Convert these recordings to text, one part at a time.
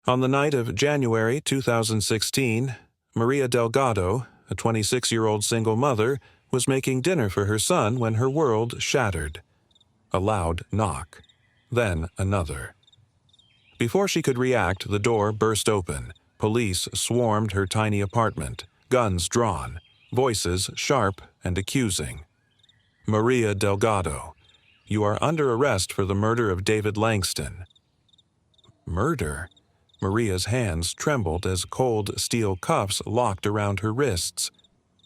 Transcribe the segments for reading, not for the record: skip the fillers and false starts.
On the night of January 2016, Maria Delgado, a 26-year-old single mother, was making dinner for her son when her world shattered. A loud knock. Then another. Before she could react, the door burst open. Police swarmed her tiny apartment, guns drawn, voices sharp and accusing. Maria Delgado, you are under arrest for the murder of David Langston. Murder? Maria's hands trembled as cold steel cuffs locked around her wrists.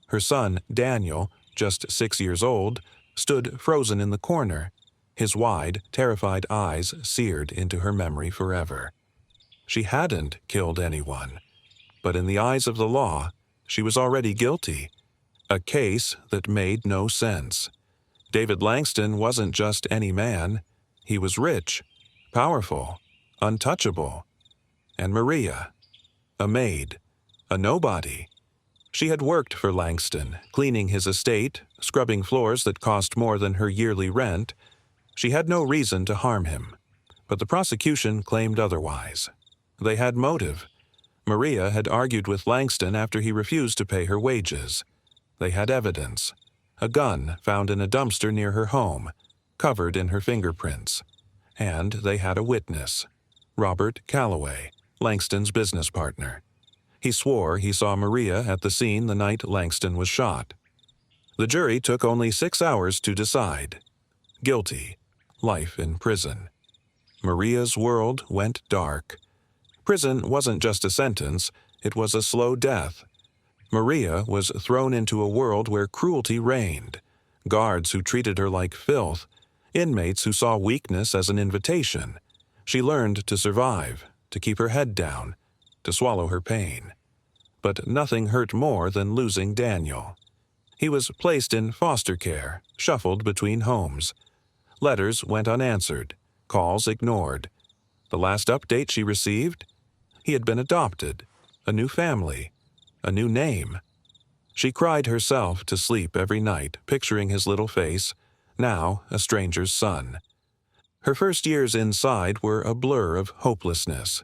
Her son, Daniel, just 6 years old, stood frozen in the corner, his wide, terrified eyes seared into her memory forever. She hadn't killed anyone, but in the eyes of the law, she was already guilty. A case that made no sense. David Langston wasn't just any man. He was rich, powerful, untouchable. And Maria, a maid, a nobody. She had worked for Langston, cleaning his estate, scrubbing floors that cost more than her yearly rent. She had no reason to harm him, but the prosecution claimed otherwise. They had motive. Maria had argued with Langston after he refused to pay her wages. They had evidence. A gun found in a dumpster near her home, covered in her fingerprints. And they had a witness, Robert Calloway, Langston's business partner. He swore he saw Maria at the scene the night Langston was shot. The jury took only 6 hours to decide. Guilty. Life in prison. Maria's world went dark. Prison wasn't just a sentence, it was a slow death. Maria was thrown into a world where cruelty reigned. Guards who treated her like filth. Inmates who saw weakness as an invitation. She learned to survive, to keep her head down, to swallow her pain. But nothing hurt more than losing Daniel. He was placed in foster care, shuffled between homes. Letters went unanswered, calls ignored. The last update she received? He had been adopted, a new family, a new name. She cried herself to sleep every night, picturing his little face, now a stranger's son. Her first years inside were a blur of hopelessness.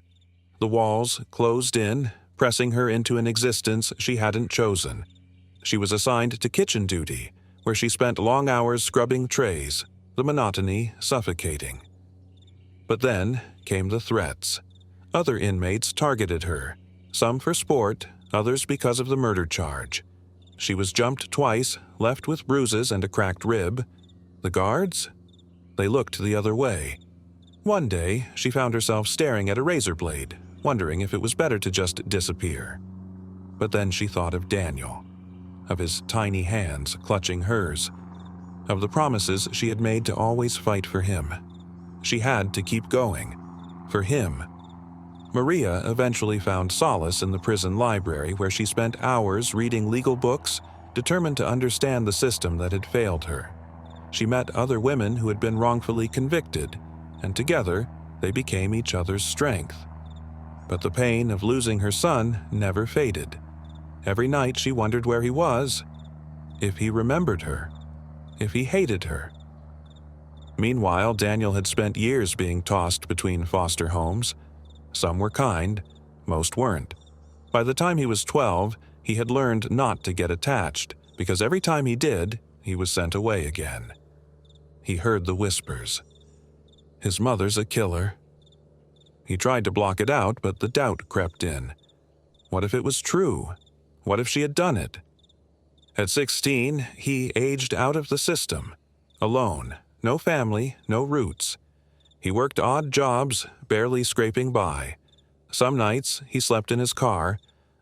The walls closed in, pressing her into an existence she hadn't chosen. She was assigned to kitchen duty, where she spent long hours scrubbing trays, the monotony suffocating. But then came the threats. Other inmates targeted her, some for sport, others because of the murder charge. She was jumped twice, left with bruises and a cracked rib. The guards? They looked the other way. One day, she found herself staring at a razor blade, wondering if it was better to just disappear. But then she thought of Daniel, of his tiny hands clutching hers, of the promises she had made to always fight for him. She had to keep going. For him. Maria eventually found solace in the prison library where she spent hours reading legal books, determined to understand the system that had failed her. She met other women who had been wrongfully convicted, and together they became each other's strength. But the pain of losing her son never faded. Every night she wondered where he was, if he remembered her, if he hated her. Meanwhile, Daniel had spent years being tossed between foster homes. Some were kind, most weren't. By the time he was 12, he had learned not to get attached, because every time he did, he was sent away again. He heard the whispers. His mother's a killer. He tried to block it out, but the doubt crept in. What if it was true? What if she had done it? At 16, he aged out of the system, alone, no family, no roots. He worked odd jobs, barely scraping by. Some nights he slept in his car,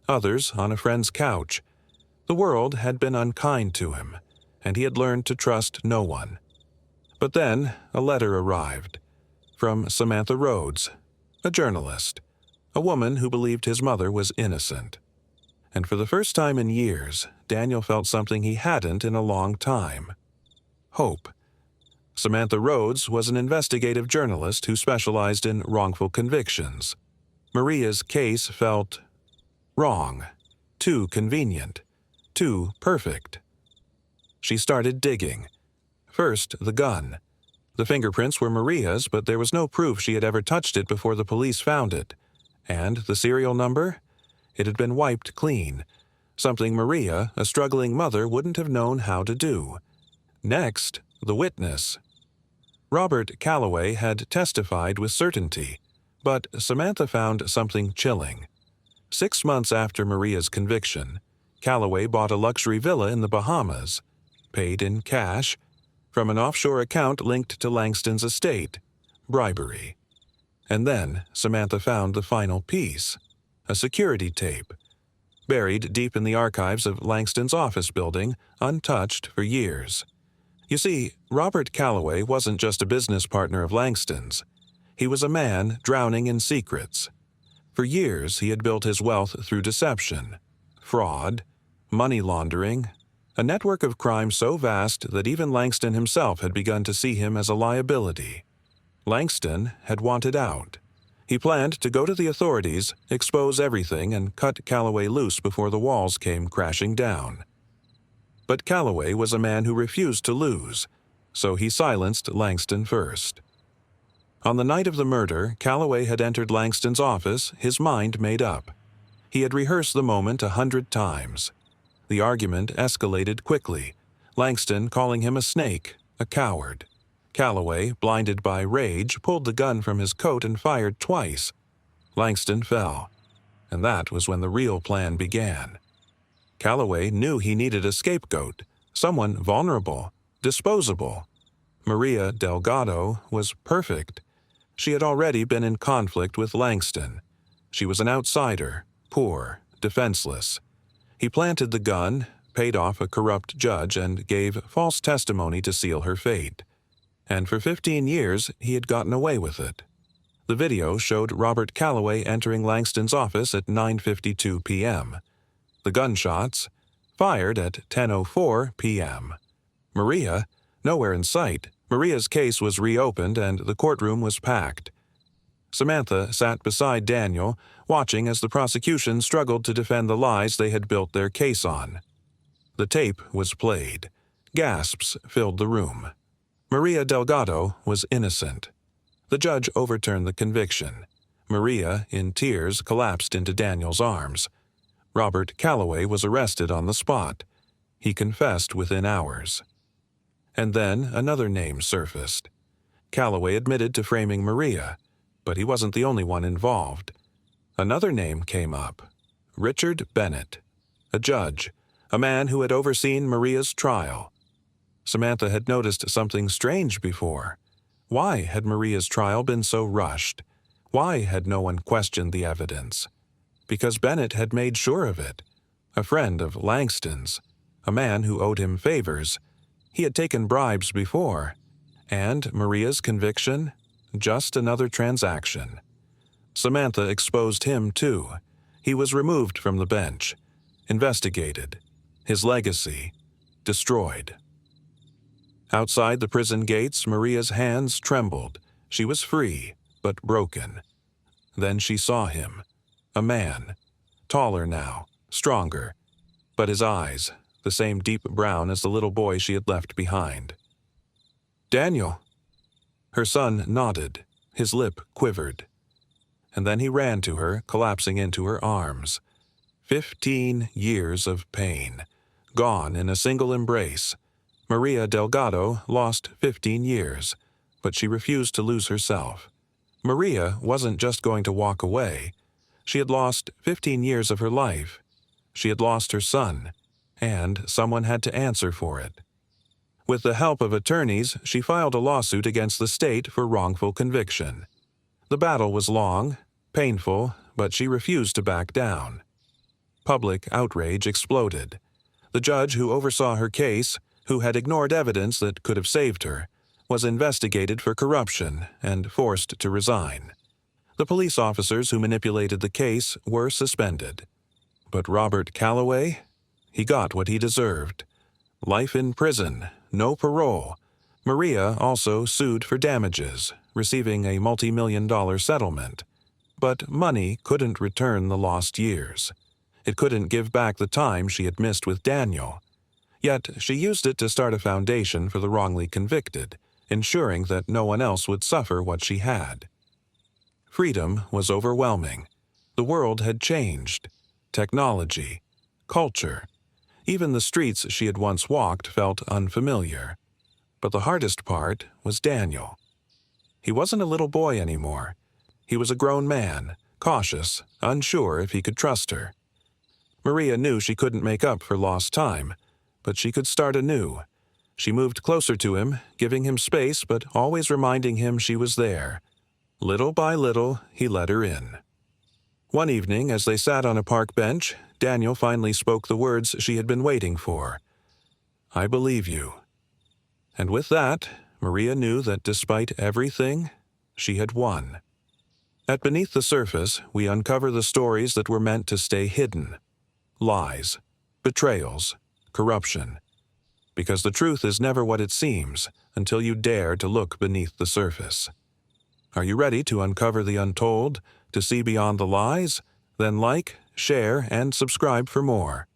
others on a friend's couch. The world had been unkind to him, and he had learned to trust no one. But then a letter arrived, from Samantha Rhodes, a journalist, a woman who believed his mother was innocent. And for the first time in years, Daniel felt something he hadn't in a long time. Hope. Samantha Rhodes was an investigative journalist who specialized in wrongful convictions. Maria's case felt wrong, too convenient, too perfect. She started digging. First, the gun. The fingerprints were Maria's, but there was no proof she had ever touched it before the police found it. And the serial number? It had been wiped clean, something Maria, a struggling mother, wouldn't have known how to do. Next, the witness. Robert Calloway had testified with certainty, but Samantha found something chilling. 6 months after Maria's conviction, Calloway bought a luxury villa in the Bahamas, paid in cash, from an offshore account linked to Langston's estate, bribery. And then Samantha found the final piece, a security tape, buried deep in the archives of Langston's office building, untouched for years. You see, Robert Calloway wasn't just a business partner of Langston's. He was a man drowning in secrets. For years, he had built his wealth through deception, fraud, money laundering, a network of crime so vast that even Langston himself had begun to see him as a liability. Langston had wanted out. He planned to go to the authorities, expose everything, and cut Calloway loose before the walls came crashing down. But Calloway was a man who refused to lose, so he silenced Langston first. On the night of the murder, Calloway had entered Langston's office, his mind made up. He had rehearsed the moment 100 times. The argument escalated quickly, Langston calling him a snake, a coward. Calloway, blinded by rage, pulled the gun from his coat and fired twice. Langston fell, and that was when the real plan began. Calloway knew he needed a scapegoat, someone vulnerable, disposable. Maria Delgado was perfect. She had already been in conflict with Langston. She was an outsider, poor, defenseless. He planted the gun, paid off a corrupt judge, and gave false testimony to seal her fate. And for 15 years, he had gotten away with it. The video showed Robert Calloway entering Langston's office at 9:52 p.m. The gunshots fired at 10:04 p.m. Maria, nowhere in sight. Maria's case was reopened and the courtroom was packed. Samantha sat beside Daniel, watching as the prosecution struggled to defend the lies they had built their case on. The tape was played. Gasps filled the room. Maria Delgado was innocent. The judge overturned the conviction. Maria, in tears, collapsed into Daniel's arms. Robert Calloway was arrested on the spot. He confessed within hours. And then another name surfaced. Calloway admitted to framing Maria, but he wasn't the only one involved. Another name came up, Richard Bennett, a judge, a man who had overseen Maria's trial. Samantha had noticed something strange before. Why had Maria's trial been so rushed? Why had no one questioned the evidence? Because Bennett had made sure of it. A friend of Langston's, a man who owed him favors. He had taken bribes before. And Maria's conviction? Just another transaction. Samantha exposed him, too. He was removed from the bench, investigated. His legacy destroyed. Outside the prison gates, Maria's hands trembled. She was free, but broken. Then she saw him. A man. Taller now, stronger. But his eyes, the same deep brown as the little boy she had left behind. "Daniel." Her son nodded. His lip quivered. And then he ran to her, collapsing into her arms. 15 years of pain, gone in a single embrace. Maria Delgado lost 15 years, but she refused to lose herself. Maria wasn't just going to walk away. She had lost 15 years of her life. She had lost her son, and someone had to answer for it. With the help of attorneys, she filed a lawsuit against the state for wrongful conviction. The battle was long, painful, but she refused to back down. Public outrage exploded. The judge who oversaw her case, who had ignored evidence that could have saved her, was investigated for corruption and forced to resign. The police officers who manipulated the case were suspended. But Robert Calloway? He got what he deserved. Life in prison, no parole. Maria also sued for damages, receiving a multi-million-dollar settlement. But money couldn't return the lost years. It couldn't give back the time she had missed with Daniel. Yet she used it to start a foundation for the wrongly convicted, ensuring that no one else would suffer what she had. Freedom was overwhelming. The world had changed. Technology, culture, even the streets she had once walked felt unfamiliar. But the hardest part was Daniel. He wasn't a little boy anymore. He was a grown man, cautious, unsure if he could trust her. Maria knew she couldn't make up for lost time, but she could start anew. She moved closer to him, giving him space but always reminding him she was there. Little by little, he let her in. One evening, as they sat on a park bench, Daniel finally spoke the words she had been waiting for. "I believe you." And with that, Maria knew that despite everything, she had won. At Beneath the Surface, we uncover the stories that were meant to stay hidden. Lies, betrayals, corruption. Because the truth is never what it seems until you dare to look beneath the surface. Are you ready to uncover the untold, to see beyond the lies? Then like, share, and subscribe for more.